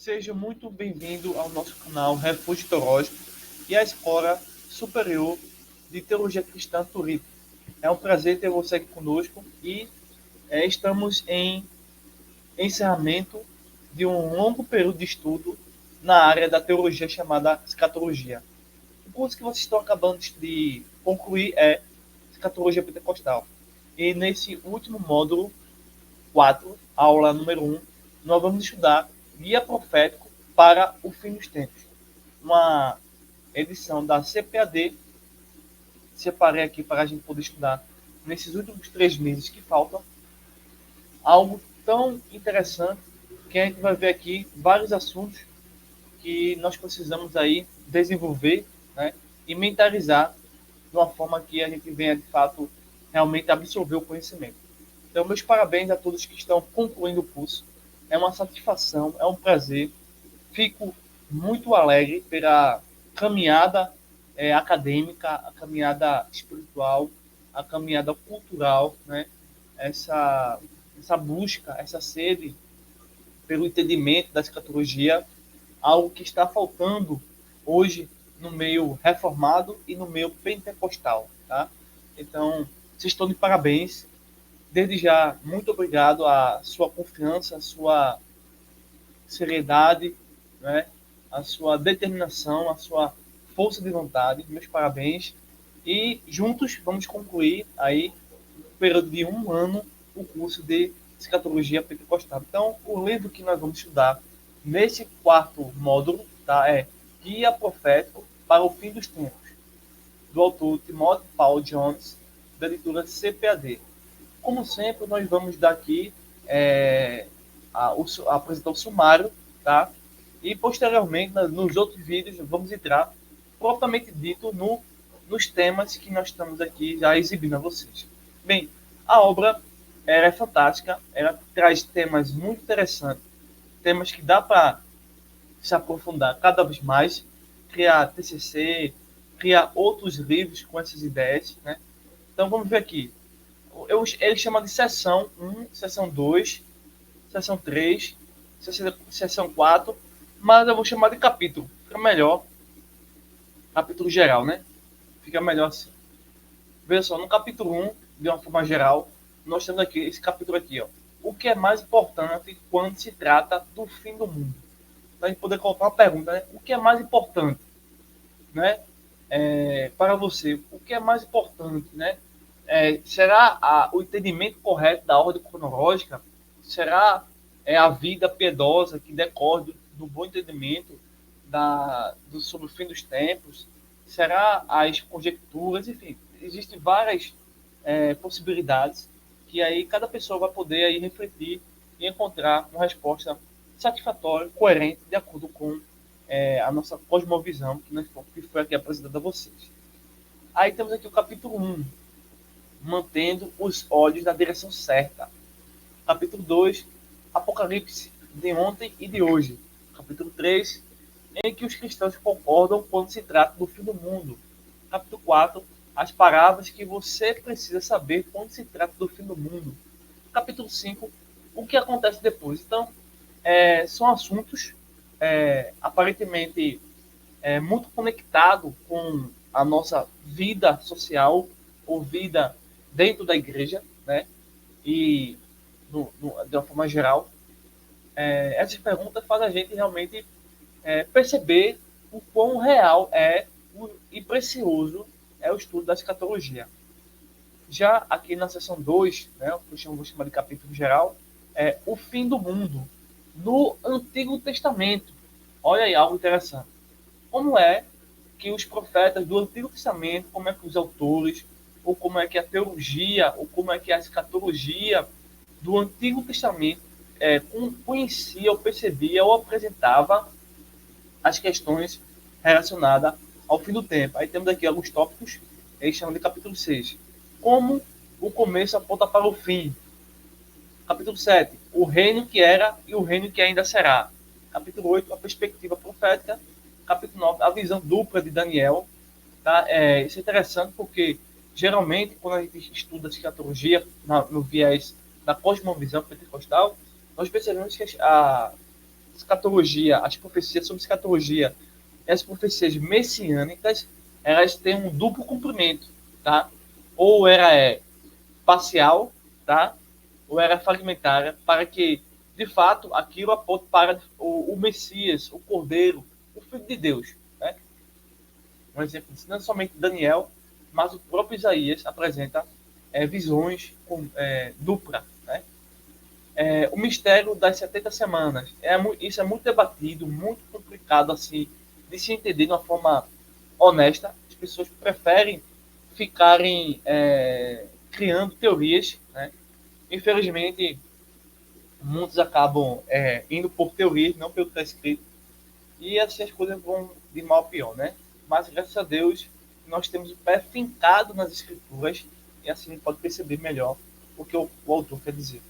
Seja muito bem-vindo ao nosso canal Refúgio Teológico e à Escola Superior de Teologia Cristã Turipe. É um prazer ter você aqui conosco e estamos em encerramento de um longo período de estudo na área da teologia chamada escatologia. O curso que vocês estão acabando de concluir é escatologia pentecostal. E nesse último módulo 4, aula número 1, nós vamos estudar guia profético para o fim dos tempos. Uma edição da CPAD, separei aqui para a gente poder estudar nesses últimos 3 meses que faltam, algo tão interessante que a gente vai ver aqui vários assuntos que nós precisamos aí desenvolver, né, e mentalizar de uma forma que a gente venha, de fato, realmente absorver o conhecimento. Então, meus parabéns a todos que estão concluindo o curso. É uma satisfação, é um prazer. Fico muito alegre pela caminhada acadêmica, a caminhada espiritual, a caminhada cultural, né? Essa busca, essa sede pelo entendimento da escatologia, algo que está faltando hoje no meio reformado e no meio pentecostal, tá? Então, vocês estão de parabéns. Desde já, muito obrigado à sua confiança, à sua seriedade, né? A sua determinação, a sua força de vontade. Meus parabéns. E juntos vamos concluir aí, no período de 1 ano, o curso de escatologia pentecostal. Então, o livro que nós vamos estudar nesse quarto módulo, tá, é Guia Profético para o Fim dos Tempos, do autor Timothy Paul Jones, da editora CPAD. Como sempre, nós vamos dar aqui apresentar o sumário, tá? E posteriormente, nos outros vídeos, vamos entrar propriamente dito nos temas que nós estamos aqui já exibindo a vocês. Bem, a obra é fantástica, ela traz temas muito interessantes, temas que dá para se aprofundar cada vez mais, criar TCC, criar outros livros com essas ideias, né? Então vamos ver aqui. Ele chama de sessão 1, sessão 2, sessão 3, sessão 4, mas eu vou chamar de capítulo. Fica melhor. Capítulo geral, né? Fica melhor assim. Veja só, no capítulo 1, de uma forma geral, nós temos aqui esse capítulo aqui, ó. O que é mais importante quando se trata do fim do mundo? Para a gente poder colocar uma pergunta, né? O que é mais importante, né? Para você, o que é mais importante, né? Será o entendimento correto da ordem cronológica? Será a vida piedosa que decorre do bom entendimento sobre o fim dos tempos? Será as conjecturas? Enfim, existem várias possibilidades que aí cada pessoa vai poder aí refletir e encontrar uma resposta satisfatória, coerente, de acordo com a nossa cosmovisão que foi aqui apresentada a vocês. Aí temos aqui o capítulo 1, mantendo os olhos na direção certa. Capítulo 2, Apocalipse de ontem e de hoje. Capítulo 3, em que os cristãos concordam quando se trata do fim do mundo. Capítulo 4, as palavras que você precisa saber quando se trata do fim do mundo. Capítulo 5, o que acontece depois. Então, são assuntos aparentemente muito conectados com a nossa vida social ou vida dentro da igreja, né? E de uma forma geral, essas perguntas fazem a gente realmente perceber o quão real e precioso é o estudo da escatologia. Já aqui na seção 2, né, vou chamar de capítulo geral, é o fim do mundo no Antigo Testamento. Olha aí algo interessante. Como é que os profetas do Antigo Testamento, como é que os autores, ou como é que a teologia, ou como é que a escatologia do Antigo Testamento conhecia, ou percebia, ou apresentava as questões relacionadas ao fim do tempo. Aí temos aqui alguns tópicos, eles chamam de capítulo 6. Como o começo aponta para o fim. Capítulo 7, o reino que era e o reino que ainda será. Capítulo 8, a perspectiva profética. Capítulo 9, a visão dupla de Daniel. Tá? Isso é interessante porque, geralmente, quando a gente estuda a escatologia no viés da cosmovisão pentecostal, nós percebemos que escatologia, as profecias sobre escatologia e as profecias messiânicas, elas têm um duplo cumprimento, tá? Ou era parcial, tá? Ou era fragmentária, para que, de fato, aquilo aponte para o Messias, o Cordeiro, o Filho de Deus, né? Um exemplo disso, não somente Daniel, mas o próprio Isaías apresenta visões com dupla, né? O mistério das 70 semanas. Isso é muito debatido, muito complicado assim de se entender de uma forma honesta. As pessoas preferem ficarem criando teorias, né? Infelizmente, muitos acabam indo por teorias, não pelo que está escrito, e assim as coisas vão de mal a pior, né? Mas graças a Deus nós temos o pé fincado nas escrituras e assim a gente pode perceber melhor o que o autor quer dizer.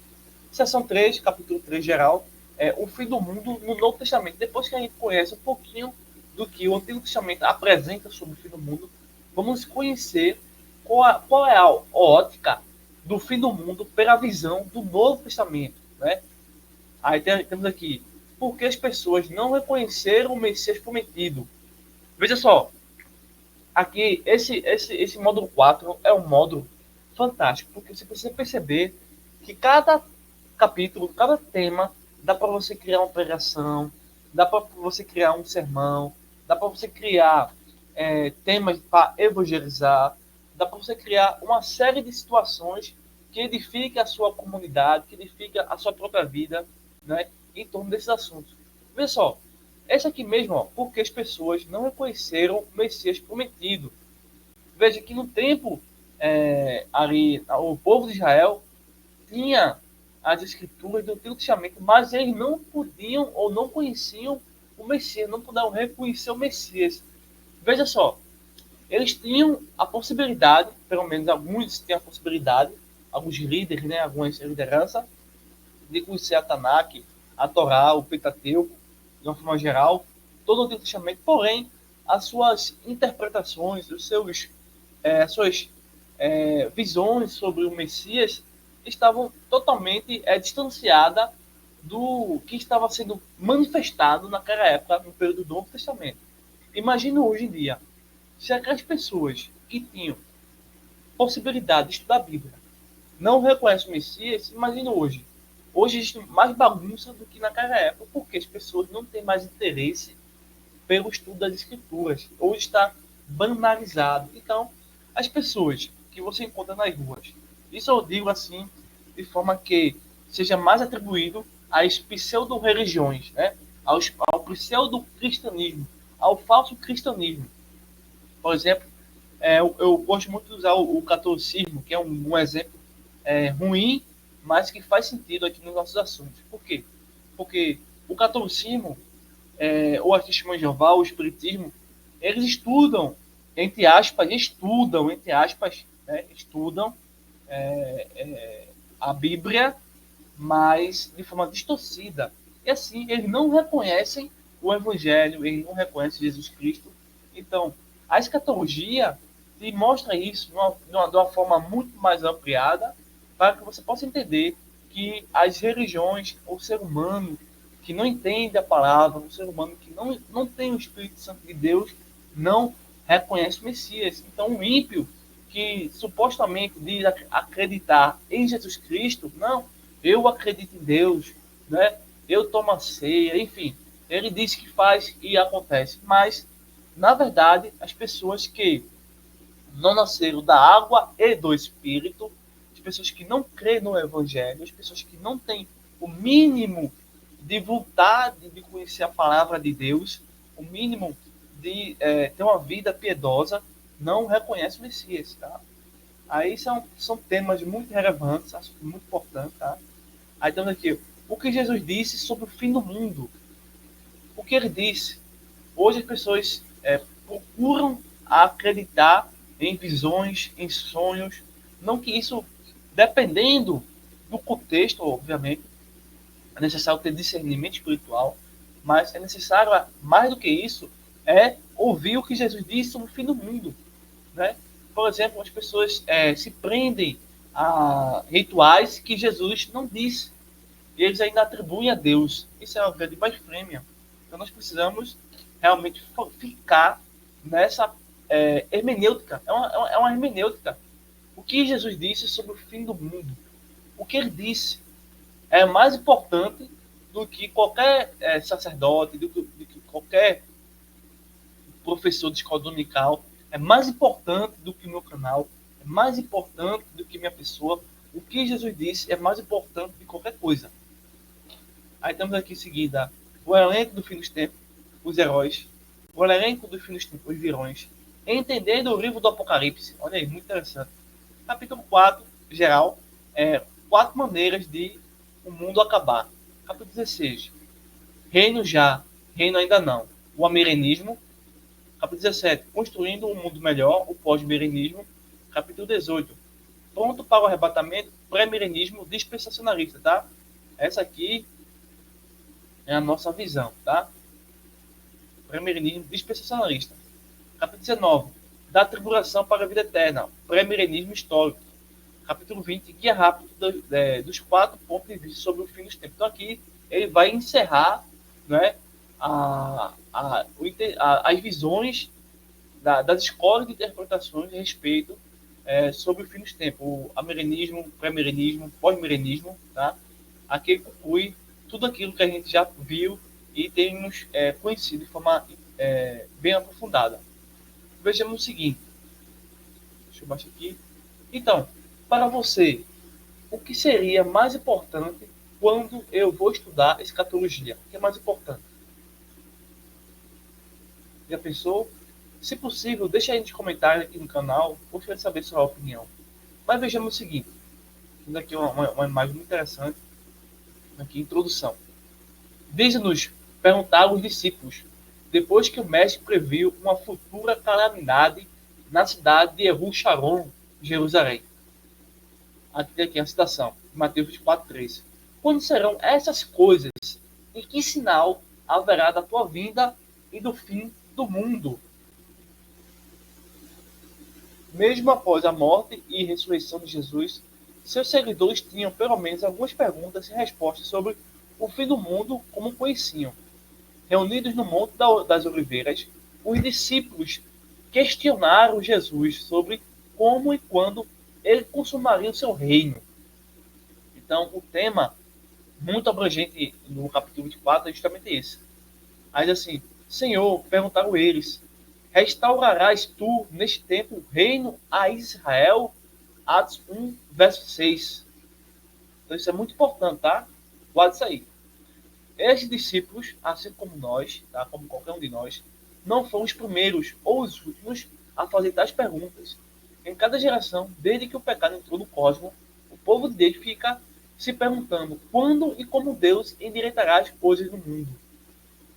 Seção 3, capítulo 3 geral, o fim do mundo no Novo Testamento. Depois que a gente conhece um pouquinho do que o Antigo Testamento apresenta sobre o fim do mundo, vamos conhecer qual é a ótica do fim do mundo pela visão do Novo Testamento, né? Aí temos aqui, por que as pessoas não reconheceram o Messias prometido? Veja só, aqui, esse módulo 4 é um módulo fantástico, porque você precisa perceber que cada capítulo, cada tema, dá para você criar uma pregação, dá para você criar um sermão, dá para você criar temas para evangelizar, dá para você criar uma série de situações que edifiquem a sua comunidade, que edifiquem a sua própria vida, né, em torno desses assuntos. Veja só, essa aqui mesmo, ó, porque as pessoas não reconheceram o Messias prometido. Veja que no tempo ali, o povo de Israel tinha as escrituras do Antigo Testamento, mas eles não podiam ou não conheciam o Messias, não puderam reconhecer o Messias. Veja só, eles tinham a possibilidade, pelo menos alguns tinham a possibilidade, alguns líderes, né, algumas lideranças, de conhecer a Tanakh, a Torá, o Pentateuco, de uma forma geral, todo o Antigo Testamento, porém, as suas interpretações, as suas visões sobre o Messias estavam totalmente distanciadas do que estava sendo manifestado naquela época, no período do Novo Testamento. Imagina hoje em dia, se aquelas pessoas que tinham possibilidade de estudar a Bíblia não reconhecem o Messias, imagina hoje. Hoje existe mais bagunça do que naquela época, porque as pessoas não têm mais interesse pelo estudo das Escrituras. Hoje está banalizado. Então, as pessoas que você encontra nas ruas, isso eu digo assim, de forma que seja mais atribuído às pseudo-religiões, né? ao pseudo-cristianismo, ao falso cristianismo. Por exemplo, eu gosto muito de usar o catolicismo, que é um exemplo ruim, mas que faz sentido aqui nos nossos assuntos. Por quê? Porque o catolicismo, ou a testemunha de Jeová, o espiritismo, eles estudam, entre aspas, né, estudam a Bíblia, mas de forma distorcida. E assim, eles não reconhecem o Evangelho, eles não reconhecem Jesus Cristo. Então, a escatologia te mostra isso de uma forma muito mais ampliada, para que você possa entender que as religiões, o ser humano que não entende a palavra, o ser humano que não tem o Espírito Santo de Deus, não reconhece o Messias. Então, o ímpio que supostamente diz acreditar em Jesus Cristo, não, eu acredito em Deus, né? Eu tomo a ceia, enfim, ele diz que faz e acontece, mas na verdade as pessoas que não nasceram da água e do Espírito, as pessoas que não creem no Evangelho, as pessoas que não têm o mínimo de vontade de conhecer a palavra de Deus, o mínimo de ter uma vida piedosa, não reconhece o Messias, tá? Aí são temas muito relevantes, acho muito importantes, tá? Aí temos aqui, o que Jesus disse sobre o fim do mundo. O que ele disse? Hoje as pessoas procuram acreditar em visões, em sonhos, não que isso, dependendo do contexto, obviamente, é necessário ter discernimento espiritual, mas é necessário, mais do que isso, ouvir o que Jesus disse sobre o fim do mundo, né? Por exemplo, as pessoas se prendem a rituais que Jesus não disse. E eles ainda atribuem a Deus. Isso é uma grande blasfêmia. Então nós precisamos realmente ficar nessa hermenêutica. É uma hermenêutica. O que Jesus disse sobre o fim do mundo? O que ele disse é mais importante do que qualquer sacerdote, do que qualquer professor de escola dominical. É mais importante do que o meu canal. É mais importante do que minha pessoa. O que Jesus disse é mais importante do que qualquer coisa. Aí temos aqui em seguida o elenco do fim dos tempos, os heróis. O elenco do fim dos tempos, os vilões. Entendendo o livro do Apocalipse. Olha aí, muito interessante. Capítulo 4, geral. 4 maneiras de o mundo acabar. Capítulo 16. Reino já, reino ainda não. O amilenismo. Capítulo 17. Construindo um mundo melhor, o pós-milenismo. Capítulo 18. Pronto para o arrebatamento, pré-milenismo dispensacionalista, tá? Essa aqui é a nossa visão, tá? Pré-milenismo dispensacionalista. Capítulo 19. Da tribulação para a vida eterna, pré-milenismo histórico. Capítulo 20, guia rápido dos 4 pontos de vista sobre o fim dos tempos. Então aqui ele vai encerrar, né, as visões das escolas de interpretações a respeito sobre o fim dos tempos. O amilenismo, pré-milenismo, pós-milenismo, tá? Aqui ele conclui tudo aquilo que a gente já viu e temos conhecido de forma bem aprofundada. Vejamos o seguinte. Deixa eu baixar aqui. Então, para você, o que seria mais importante quando eu vou estudar escatologia? O que é mais importante? Já pensou? Se possível, deixa aí nos comentários aqui no canal. Gostaria de saber sua opinião. Mas vejamos o seguinte. Temos aqui uma imagem muito interessante. Aqui, introdução. Diz-nos, perguntaram os discípulos, depois que o mestre previu uma futura calamidade na cidade de Eru Sharon, Jerusalém. Aqui a citação, Mateus 24:13. Quando serão essas coisas? E que sinal haverá da tua vinda e do fim do mundo? Mesmo após a morte e ressurreição de Jesus, seus seguidores tinham pelo menos algumas perguntas e respostas sobre o fim do mundo como conheciam. Reunidos no Monte das Oliveiras, os discípulos questionaram Jesus sobre como e quando ele consumaria o seu reino. Então, o tema muito abrangente no capítulo 24 é justamente esse. Aí, assim, Senhor, perguntaram eles, restaurarás tu neste tempo o reino a Israel? Atos 1, verso 6. Então, isso é muito importante, tá? Guarda isso aí. Esses discípulos, assim como nós, tá? Como qualquer um de nós, não foram os primeiros ou os últimos a fazer tais perguntas. Em cada geração, desde que o pecado entrou no cosmos, o povo de Deus fica se perguntando quando e como Deus endireitará as coisas no mundo.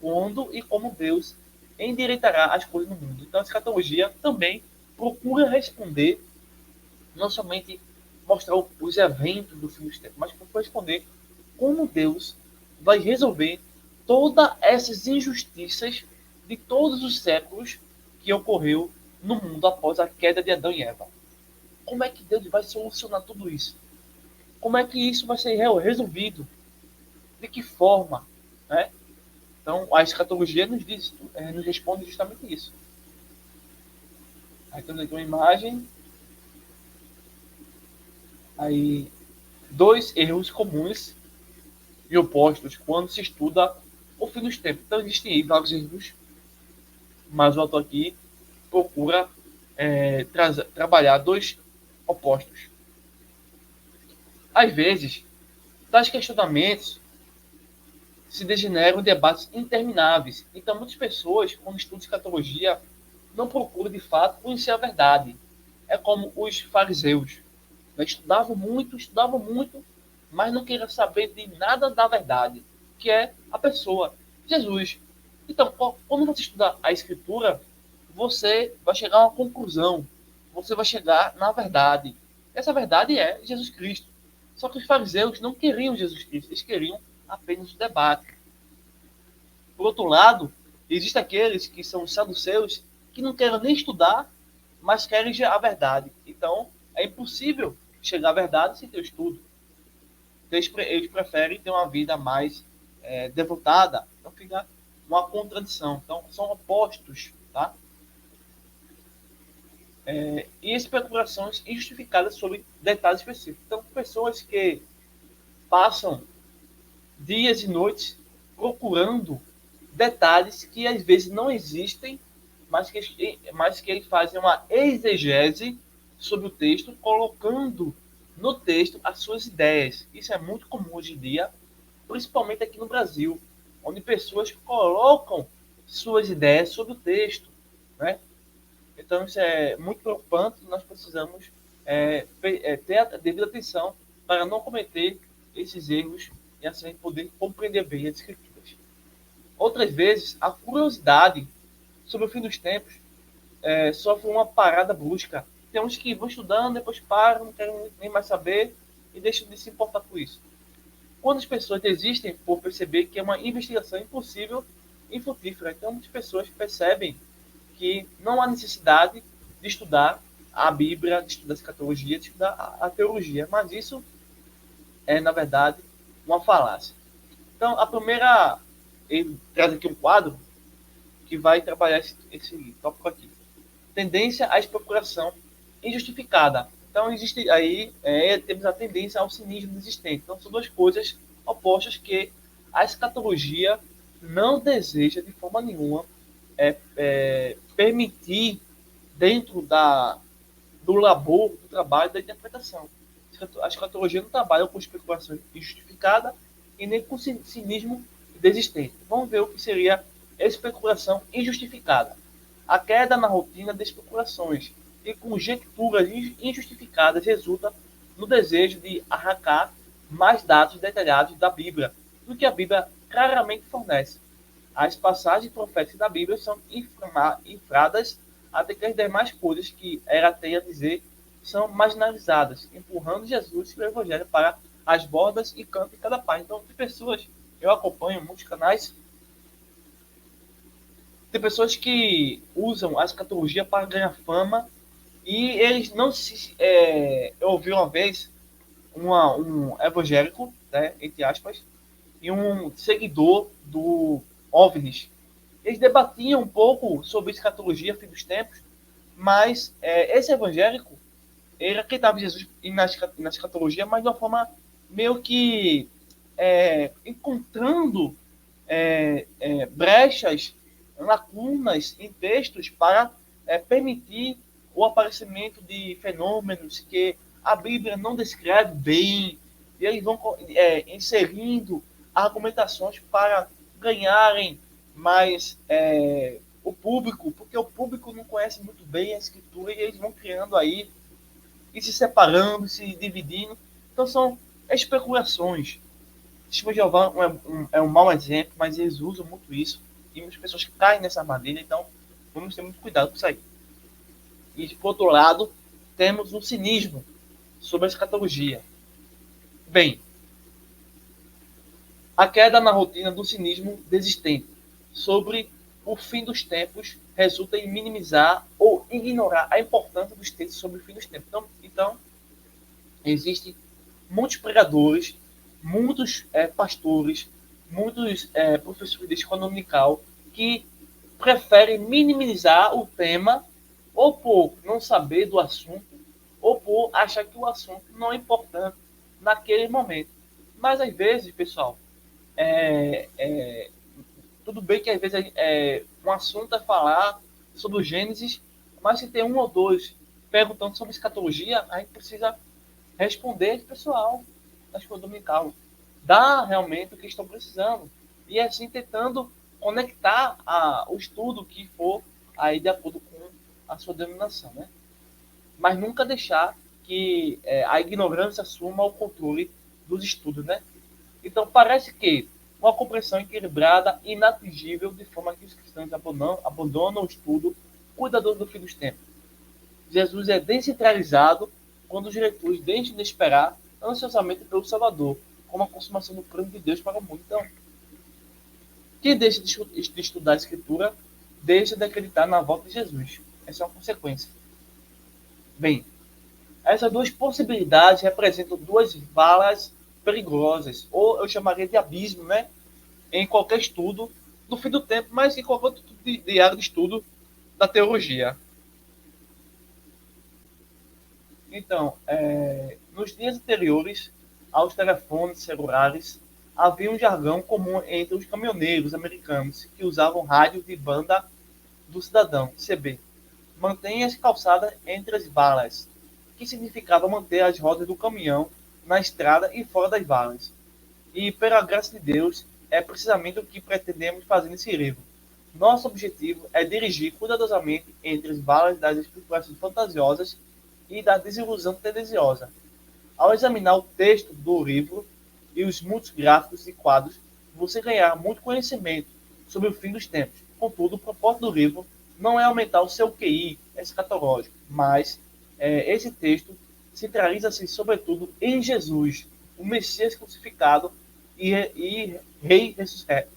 Quando e como Deus endireitará as coisas no mundo. Então, a escatologia também procura responder, não somente mostrar os eventos do fim dos tempos, mas procura responder como Deus vai resolver todas essas injustiças de todos os séculos que ocorreu no mundo após a queda de Adão e Eva. Como é que Deus vai solucionar tudo isso? Como é que isso vai ser resolvido? De que forma? Né? Então, a escatologia nos responde justamente isso. Aí temos aqui uma imagem. Aí, 2 erros comuns e opostos quando se estuda o fim dos tempos. Então, existem vários erros, mas o autor aqui procura trabalhar 2 opostos. Às vezes, tais questionamentos se degeneram em debates intermináveis. Então, muitas pessoas, quando estudam escatologia, não procuram, de fato, conhecer a verdade. É como os fariseus. Estudavam muito, mas não queriam saber de nada da verdade, que é a pessoa, Jesus. Então, quando você estuda a Escritura, você vai chegar a uma conclusão. Você vai chegar na verdade. Essa verdade é Jesus Cristo. Só que os fariseus não queriam Jesus Cristo, eles queriam apenas o debate. Por outro lado, existem aqueles que são os saduceus que não querem nem estudar, mas querem a verdade. Então, é impossível chegar à verdade sem ter estudo. eles preferem ter uma vida mais devotada. Então fica uma contradição. Então são opostos, tá? E especulações injustificadas sobre detalhes específicos. Então, pessoas que passam dias e noites procurando detalhes que às vezes não existem, mas que eles fazem uma exegese sobre o texto, colocando no texto as suas ideias. Isso é muito comum hoje em dia, principalmente aqui no Brasil, onde pessoas colocam suas ideias sobre o texto, né? Então isso é muito preocupante. Nós precisamos ter a devida atenção para não cometer esses erros e assim poder compreender bem as escrituras. Outras vezes, a curiosidade sobre o fim dos tempos sofre uma parada brusca. Tem uns que vão estudando, depois param, não querem nem mais saber e deixam de se importar com isso. Quando as pessoas desistem por perceber que é uma investigação impossível e frutífera, então muitas pessoas percebem que não há necessidade de estudar a Bíblia, de estudar a escatologia, de estudar a teologia, mas isso é, na verdade, uma falácia. Então, a primeira, ele traz aqui um quadro que vai trabalhar esse tópico aqui. Tendência à especulação injustificada. Então, existe aí, temos a tendência ao cinismo existente. Então, são duas coisas opostas que a escatologia não deseja de forma nenhuma permitir dentro do labor, do trabalho da interpretação. A escatologia não trabalha com especulação injustificada e nem com cinismo desistente. Vamos ver o que seria especulação injustificada. A queda na rotina de especulações e conjecturas injustificadas resulta no desejo de arrancar mais dados detalhados da Bíblia do que a Bíblia claramente fornece. As passagens proféticas da Bíblia são infradas até que as demais coisas que ela tem a dizer são marginalizadas, empurrando Jesus e o Evangelho para as bordas e canto de cada página. Então, tem pessoas, eu acompanho muitos canais, tem pessoas que usam a escatologia para ganhar fama e eles não se... eu ouvi uma vez um evangélico, né, entre aspas, e um seguidor do OVNIs. Eles debatiam um pouco sobre escatologia, fim dos tempos, mas esse evangélico, ele acreditava em Jesus e na escatologia, mas de uma forma meio que encontrando brechas, lacunas em textos para permitir o aparecimento de fenômenos que a Bíblia não descreve bem, e eles vão inserindo argumentações para ganharem mais o público, porque o público não conhece muito bem a escritura e eles vão criando aí e se separando, se dividindo. Então são especulações. Testemunho de Jeová é um mau exemplo, mas eles usam muito isso e muitas pessoas caem nessa armadilha, então vamos ter muito cuidado com isso aí. E por outro lado, temos um cinismo sobre a escatologia. Bem, a queda na rotina do cinismo desistente sobre o fim dos tempos resulta em minimizar ou ignorar a importância dos textos sobre o fim dos tempos. Então existem muitos pregadores, muitos pastores, muitos professores de escola dominical que preferem minimizar o tema ou por não saber do assunto ou por achar que o assunto não é importante naquele momento. Mas às vezes, pessoal, tudo bem que às vezes um assunto é falar sobre o Gênesis, mas se tem um ou dois perguntando sobre escatologia, a gente precisa responder esse pessoal da escola dominical. Dar realmente o que estão precisando. E assim tentando conectar o estudo que for aí de acordo com a sua denominação, né? Mas nunca deixar que a ignorância assuma o controle dos estudos, né? Então parece que uma compreensão equilibrada e inatingível, de forma que os cristãos abandonam o estudo cuidadoso do fim dos tempos. Jesus é descentralizado quando os leitores deixam de esperar ansiosamente pelo Salvador, como a consumação do plano de Deus para o mundo. Então, quem deixa de estudar a Escritura, deixa de acreditar na volta de Jesus. Essa é uma consequência. Bem, essas duas possibilidades representam duas valas perigosas, ou eu chamaria de abismo, né? Em qualquer estudo do fim do tempo, mas em qualquer outro tipo de área de estudo da teologia. Então, nos dias anteriores aos telefones celulares, havia um jargão comum entre os caminhoneiros americanos que usavam rádio de banda do cidadão, CB. Mantenha as calçadas entre as valas, que significava manter as rodas do caminhão na estrada e fora das valas. E, pela graça de Deus, é precisamente o que pretendemos fazer nesse livro. Nosso objetivo é dirigir cuidadosamente entre as valas das especulações fantasiosas e da desilusão tendenciosa. Ao examinar o texto do livro e os muitos gráficos e quadros, você ganhará muito conhecimento sobre o fim dos tempos. Contudo, o propósito do livro não é aumentar o seu QI escatológico, mas esse texto centraliza-se sobretudo em Jesus, o Messias crucificado e Rei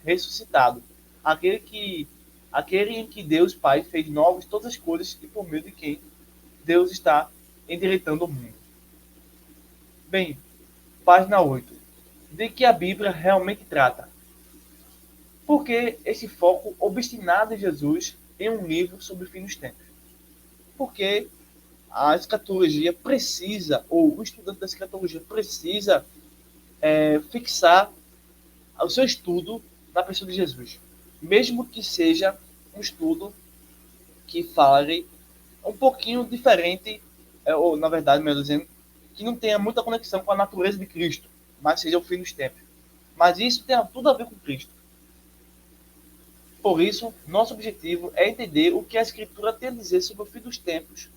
ressuscitado, aquele em que Deus Pai fez novas todas as coisas e por meio de quem Deus está endireitando o mundo. Bem, página 8. De que a Bíblia realmente trata. Por que esse foco obstinado em Jesus em um livro sobre o fim dos tempos? Porque a escatologia precisa, ou o estudante da escatologia precisa fixar o seu estudo na pessoa de Jesus. Mesmo que seja um estudo que fale um pouquinho diferente, ou na verdade, melhor dizendo, que não tenha muita conexão com a natureza de Cristo, mas seja o fim dos tempos. Mas isso tem tudo a ver com Cristo. Por isso, nosso objetivo é entender o que a Escritura tem a dizer sobre o fim dos tempos.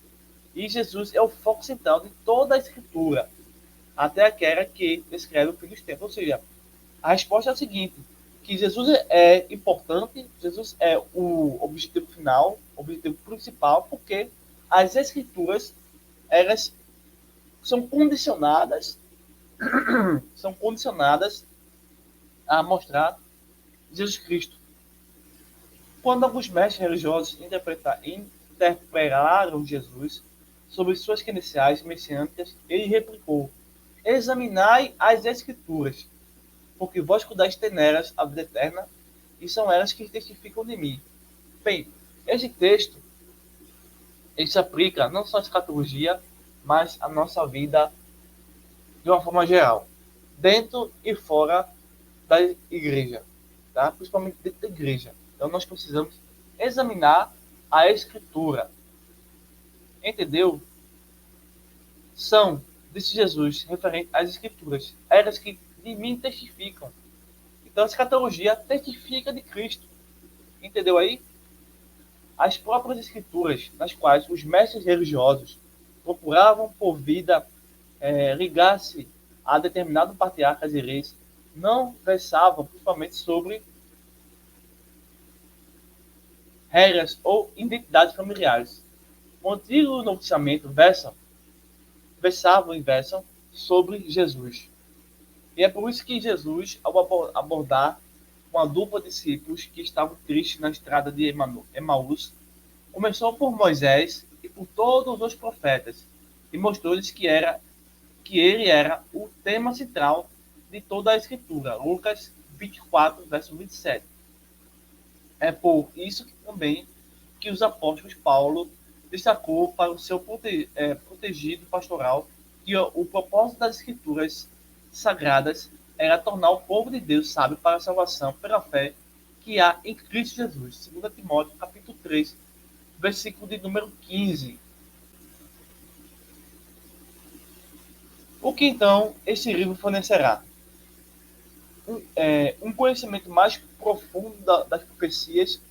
E Jesus é o foco central de toda a Escritura, até aquela que descreve o fim dos tempos. Ou seja, a resposta é a seguinte, que Jesus é importante, Jesus é o objetivo final, o objetivo principal, porque as Escrituras, elas são condicionadas a mostrar Jesus Cristo. Quando alguns mestres religiosos interpelaram Jesus sobre suas credenciais messiânicas, ele replicou: examinai as Escrituras, porque vós cuidais ter nelas a vida eterna, e são elas que testificam de mim. Bem, esse texto ele se aplica não só à escatologia, mas à nossa vida de uma forma geral, dentro e fora da igreja, tá? Principalmente dentro da igreja. Então nós precisamos examinar a Escritura. Entendeu? São, disse Jesus, referente às Escrituras, elas que de mim testificam. Então a escatologia testifica de Cristo. Entendeu aí? As próprias Escrituras, nas quais os mestres religiosos procuravam por vida ligar-se a determinados patriarcas e reis, não versavam principalmente sobre regras ou identidades familiares. O Antigo e o Novo Testamento versavam e versam sobre Jesus. E é por isso que Jesus, ao abordar uma dupla de discípulos que estavam tristes na estrada de Emaús, começou por Moisés e por todos os profetas e mostrou-lhes que ele era o tema central de toda a Escritura. Lucas 24, verso 27. É por isso que também que os apóstolos Paulo destacou para o seu protegido pastoral que o propósito das Escrituras sagradas era tornar o povo de Deus sábio para a salvação pela fé que há em Cristo Jesus. 2 Timóteo, capítulo 3, versículo de número 15. O que então esse livro fornecerá? Um conhecimento mais profundo das profecias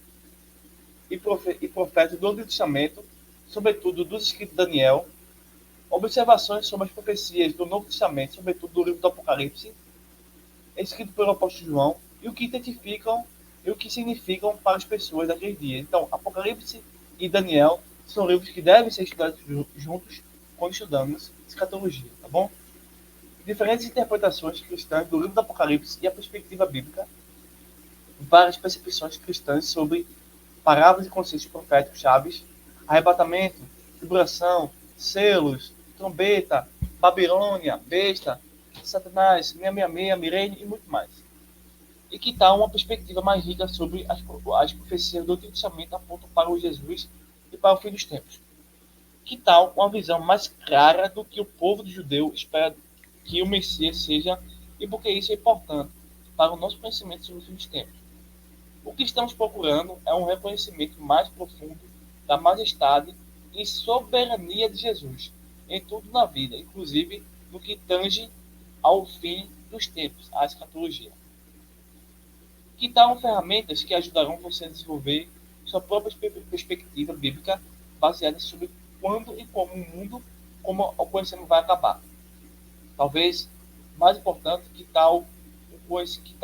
e profetas do Antigo Testamento, sobretudo dos escritos de Daniel, observações sobre as profecias do Novo Testamento, sobretudo do livro do Apocalipse, escrito pelo apóstolo João, e o que identificam e o que significam para as pessoas daqueles dias. Então, Apocalipse e Daniel são livros que devem ser estudados juntos quando estudamos escatologia, tá bom? Diferentes interpretações cristãs do livro do Apocalipse e a perspectiva bíblica, várias percepções cristãs sobre parábolas e conceitos proféticos chaves, arrebatamento, tribulação, selos, trombeta, Babilônia, besta, Satanás, 666, Mirene e muito mais. E que tal uma perspectiva mais rica sobre as profecias do Antigo Testamento apontam para o Jesus e para o fim dos tempos? Que tal uma visão mais clara do que o povo judeu espera que o Messias seja e porque isso é importante para o nosso conhecimento sobre o fim dos tempos? O que estamos procurando é um reconhecimento mais profundo da majestade e soberania de Jesus em tudo na vida, inclusive no que tange ao fim dos tempos, a escatologia. Que tal ferramentas que ajudarão você a desenvolver sua própria perspectiva bíblica baseada sobre quando e como o mundo, como o conhecimento vai acabar? Talvez mais importante, que tal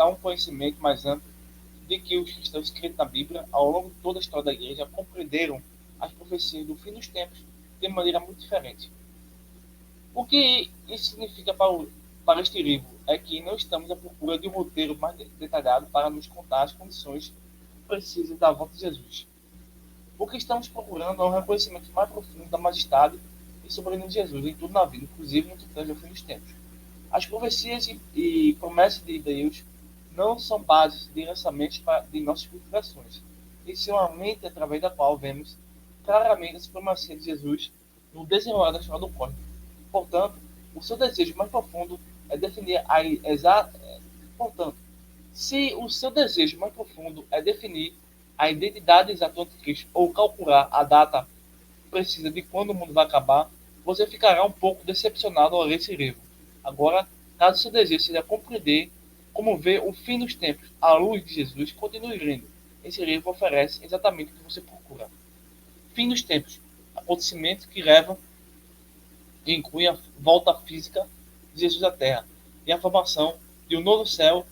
um conhecimento mais amplo de que os cristãos escritos na Bíblia, ao longo de toda a história da igreja, compreenderam as profecias do fim dos tempos de maneira muito diferente. O que isso significa para este livro é que não estamos à procura de um roteiro mais detalhado para nos contar as condições precisas da volta de Jesus. O que estamos procurando é um reconhecimento mais profundo da majestade e soberania de Jesus em tudo na vida, inclusive no que tange ao fim dos tempos. As profecias e promessas de Deus não são bases de lançamentos de nossas cultivações, e são uma mente através da qual vemos claramente a supremacia de Jesus no desenrolar da história do cosmos. Portanto, o seu desejo mais profundo é definir a exata. Portanto, se o seu desejo mais profundo é definir a identidade exata do anticristo ou calcular a data precisa de quando o mundo vai acabar, você ficará um pouco decepcionado ao ler esse livro. Agora, caso seu desejo seja compreender como ver o fim dos tempos à luz de Jesus, continue lendo. Esse livro oferece exatamente o que você procura. Fim dos tempos. Acontecimentos que levam e incluem a volta física de Jesus à Terra e a formação de um novo céu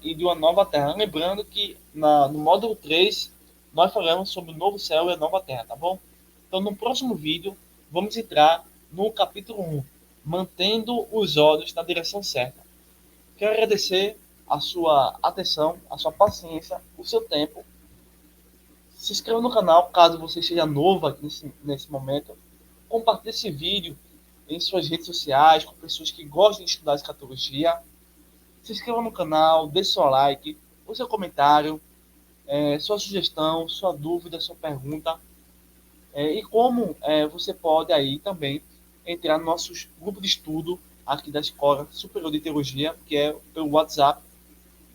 e de uma nova Terra. Lembrando que no módulo 3 nós falamos sobre o novo céu e a nova Terra, tá bom? Então no próximo vídeo vamos entrar no capítulo 1, mantendo os olhos na direção certa. Quero agradecer a sua atenção, a sua paciência, o seu tempo. Se inscreva no canal caso você seja novo aqui nesse momento. Compartilhe esse vídeo em suas redes sociais com pessoas que gostam de estudar escatologia. Se inscreva no canal, deixe seu like, o seu comentário, sua sugestão, sua dúvida, sua pergunta. E como você pode aí também entrar no nosso grupo de estudo aqui da Escola Superior de Teologia, que é pelo WhatsApp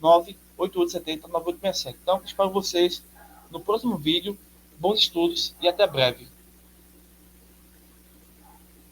988709867. Então, espero vocês no próximo vídeo. Bons estudos e até breve.